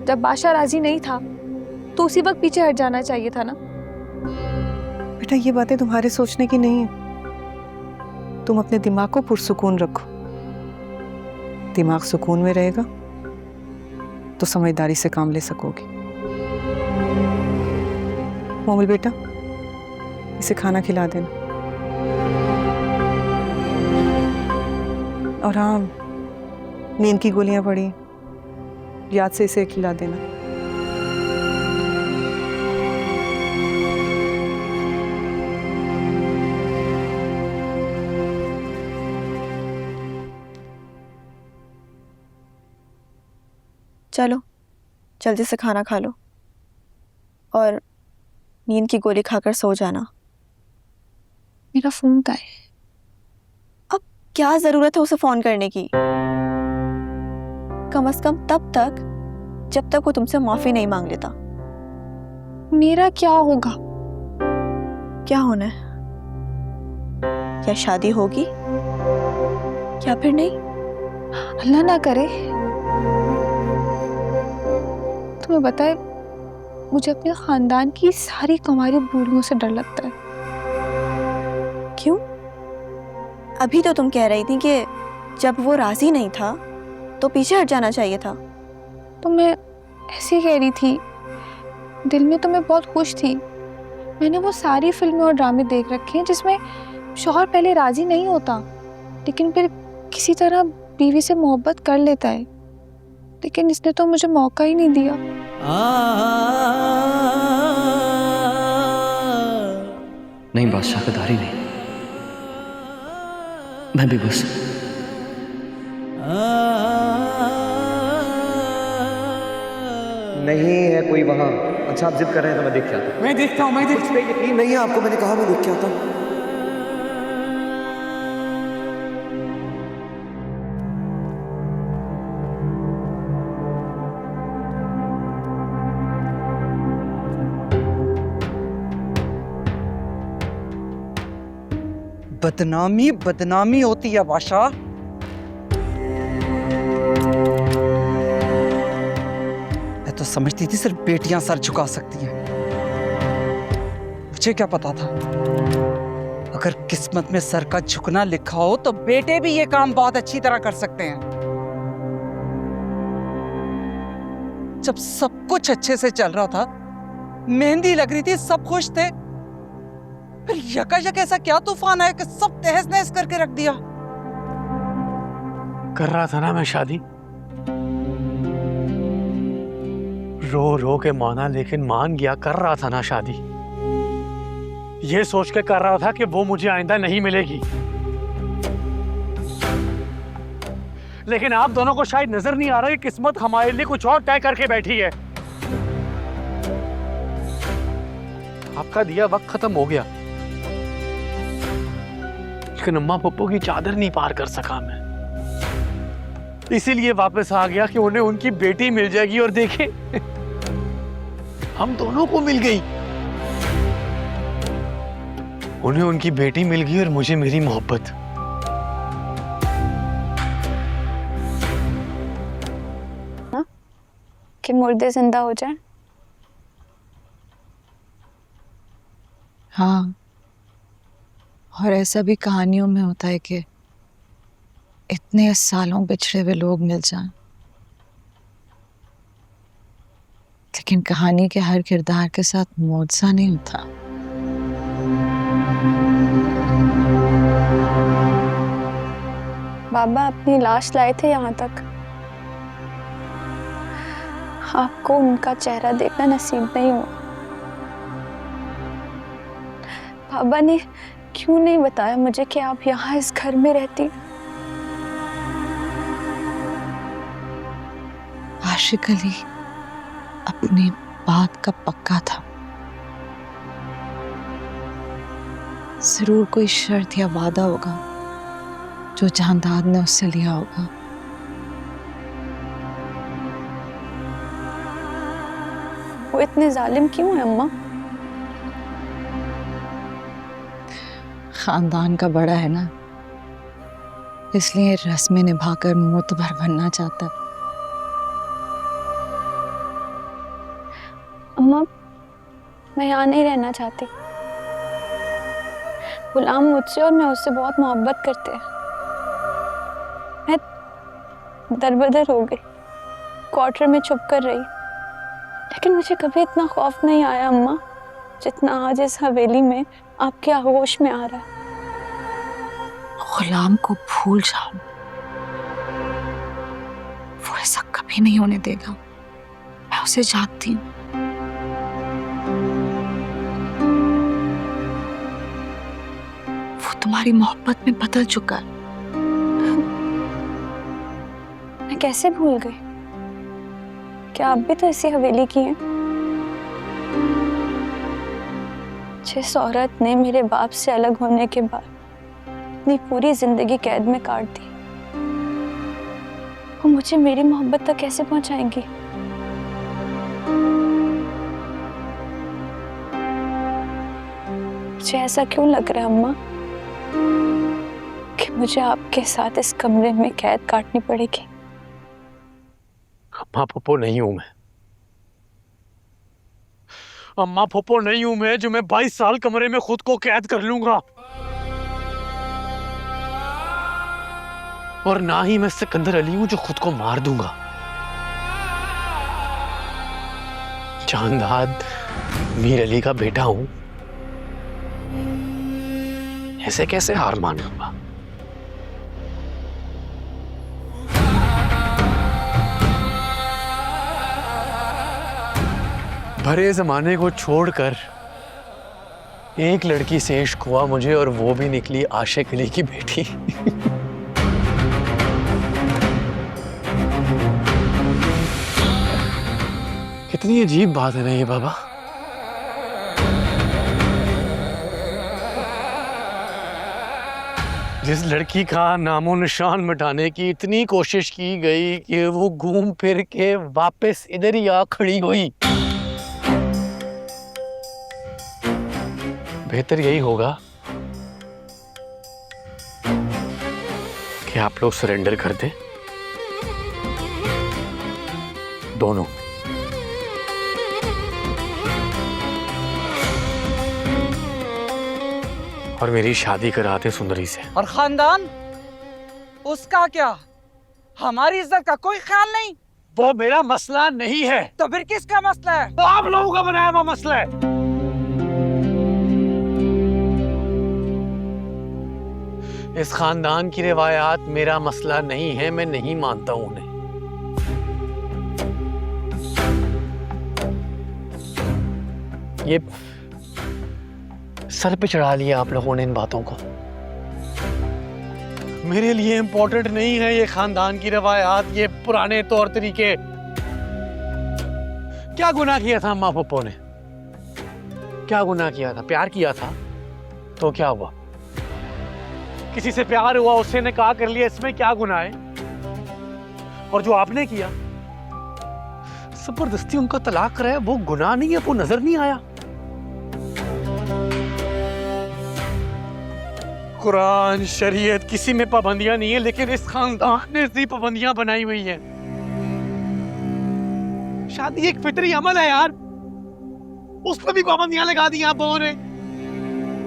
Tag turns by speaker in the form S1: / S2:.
S1: जब बादशाह राजी नहीं था तो उसी वक्त पीछे हट जाना चाहिए था ना।
S2: बेटा ये बातें तुम्हारे सोचने की नहीं है। तुम अपने दिमाग को पुरसुकून रखो। दिमाग सुकून में रहेगा तो समझदारी से काम ले सकोगे। मोमिल बेटा, इसे खाना खिला देना। और हाँ, नींद की गोलियां पड़ी, याद से इसे खिला देना।
S3: चलो जल्दी से खाना खा लो और नींद की गोली खाकर सो जाना।
S1: मेरा फोन कहाँ है?
S3: अब क्या जरूरत है उसे फोन करने की? कम से कम तब तक जब तक वो तुमसे माफी नहीं मांग लेता।
S1: मेरा क्या होगा?
S3: क्या होना है? या शादी होगी या फिर नहीं।
S1: अल्लाह ना करे। तुम्हें बताए, मुझे अपने खानदान की सारी कुंवारी बूढ़ियों से डर लगता है।
S3: क्यों? अभी तो तुम कह रही थी कि जब वो राजी नहीं था तो पीछे हट जाना चाहिए था।
S1: तो मैं ऐसे कह रही थी, दिल में तो मैं बहुत खुश थी। मैंने वो सारी फिल्में और ड्रामे देख रखे हैं जिसमें शौहर पहले राजी नहीं होता लेकिन फिर किसी तरह बीवी से मोहब्बत कर लेता है। लेकिन इसने तो मुझे मौका ही नहीं दिया।
S4: नहीं बादशाह का दारी नहीं, मैं भी बस
S5: नहीं है कोई वहां। अच्छा आप जिद कर रहे हैं तो मैं देख के आता हूं।
S6: मैं देखता हूँ, मैं
S5: कुछ पे यकीन नहीं है आपको, मैंने कहा मैं देख के आता हूं।
S6: बदनामी बदनामी होती है बादशाह। मैं तो समझती थी सिर्फ बेटियां सर झुका सकती हैं। मुझे क्या पता था अगर किस्मत में सर का झुकना लिखा हो तो बेटे भी ये काम बहुत अच्छी तरह कर सकते हैं। जब सब कुछ अच्छे से चल रहा था, मेहंदी लग रही थी, सब खुश थे, फिर यकायक ऐसा क्या तूफान आया कि सब तहस नहस करके रख दिया।
S7: कर रहा था ना मैं शादी, रो रो के माना लेकिन मान गया। कर रहा था ना शादी, ये सोच के कर रहा था कि वो मुझे आइंदा नहीं मिलेगी। लेकिन आप दोनों को शायद नजर नहीं आ रहा कि किस्मत हमारे लिए कुछ और तय करके बैठी है। आपका दिया वक्त खत्म हो गया, लेकिन अम्मा पप्पू की चादर नहीं पार कर सका मैं। इसीलिए वापस आ गया कि उन्हें उनकी बेटी मिल जाएगी। और देखे हम दोनों को मिल गई। उन्हें उनकी बेटी मिल गई और मुझे मेरी मोहब्बत।
S1: कि मुर्दे जिंदा हो जाए।
S2: हाँ, और ऐसा भी कहानियों में होता है कि इतने सालों बिछड़े हुए लोग मिल जाएं, लेकिन कहानी के हर किरदार के साथ मुआवजा नहीं होता।
S1: बाबा अपनी लाश लाए थे यहाँ तक, आपको उनका चेहरा देखना नसीब नहीं हुआ। बाबा ने क्यों नहीं बताया मुझे कि आप यहाँ इस घर में रहती?
S2: आशिक अली अपनी बात का पक्का था। जरूर कोई शर्त या वादा होगा जो जहांदाद ने उससे लिया होगा।
S1: वो इतने जालिम क्यों है अम्मा?
S2: खानदान का बड़ा है ना, इसलिए रस्में निभाकर मोतबर बनना चाहता है।
S1: अम्मा, मैं यहाँ नहीं रहना चाहती। गुलाम मुझसे और मैं उससे बहुत मोहब्बत करते हैं। मैं दरबदर हो गई, क्वार्टर में छुप कर रही, लेकिन मुझे कभी इतना खौफ नहीं आया अम्मा जितना आज इस हवेली में आपके आगोश में आ रहा है।
S8: गुलाम को भूल जाओ, वो ऐसा कभी नहीं होने देगा। मैं उसे जानती हूँ। वो तुम्हारी मोहब्बत में बदल चुका है।
S1: मैं कैसे भूल गई? क्या आप भी तो इसी हवेली की हैं? जिस औरत ने मेरे बाप से अलग होने के बाद अपनी पूरी जिंदगी कैद में काट दी, वो मुझे मेरी मोहब्बत तक कैसे पहुंचाएंगी? मुझे ऐसा क्यों लग रहा है अम्मा कि मुझे आपके साथ इस कमरे में कैद काटनी पड़ेगी?
S7: अम्मा फुप्पो नहीं हूं मैं। अम्मा फुप्पो नहीं हूं मैं जो मैं 22 साल कमरे में खुद को कैद कर लूंगा। और ना ही मैं सिकंदर अली हूं जो खुद को मार दूंगा। चांदाद मीर अली का बेटा हूं, ऐसे कैसे हार मान लूंगा? भरे जमाने को छोड़कर एक लड़की से इश्क हुआ मुझे, और वो भी निकली आशिक अली की बेटी। कितनी अजीब बात है ना ये बाबा। जिस लड़की का नामो निशान मिटाने की इतनी कोशिश की गई कि वो घूम फिर के वापस इधर ही आ खड़ी हुई। बेहतर यही होगा कि आप लोग सरेंडर कर दें, दोनों। और मेरी शादी कराते सुंदरी से।
S6: और खानदान, उसका क्या? हमारी इज्जत का कोई ख्याल नहीं।
S7: वो मेरा मसला नहीं है।
S6: तो फिर किसका मसला है?
S7: तो आप लोगों का बनाया हुआ मसला है। इस खानदान की रिवायात मेरा मसला नहीं है, मैं नहीं मानता हूं उन्हें। ये सर पे चढ़ा लिया आप लोगों ने इन बातों को। मेरे लिए इंपॉर्टेंट नहीं है ये खानदान की रिवायात, ये पुराने तौर तरीके। क्या गुनाह किया था अम्मा पप्पो ने? क्या गुनाह किया था? प्यार किया था तो क्या हुआ? किसी से प्यार हुआ, उससे निकाह कर लिया, इसमें क्या गुनाह है? और जो आपने किया, जबरदस्ती उनका तलाक कराया, वो गुनाह नहीं है? वो नजर नहीं आया? कुरान शरीयत किसी में पाबंदियां नहीं है, लेकिन इस खानदान ने इतनी पाबंदियां बनाई हुई हैं। शादी एक फितरी अमल है यार, उस पर भी पाबंदियां लगा दी आप लोगों ने।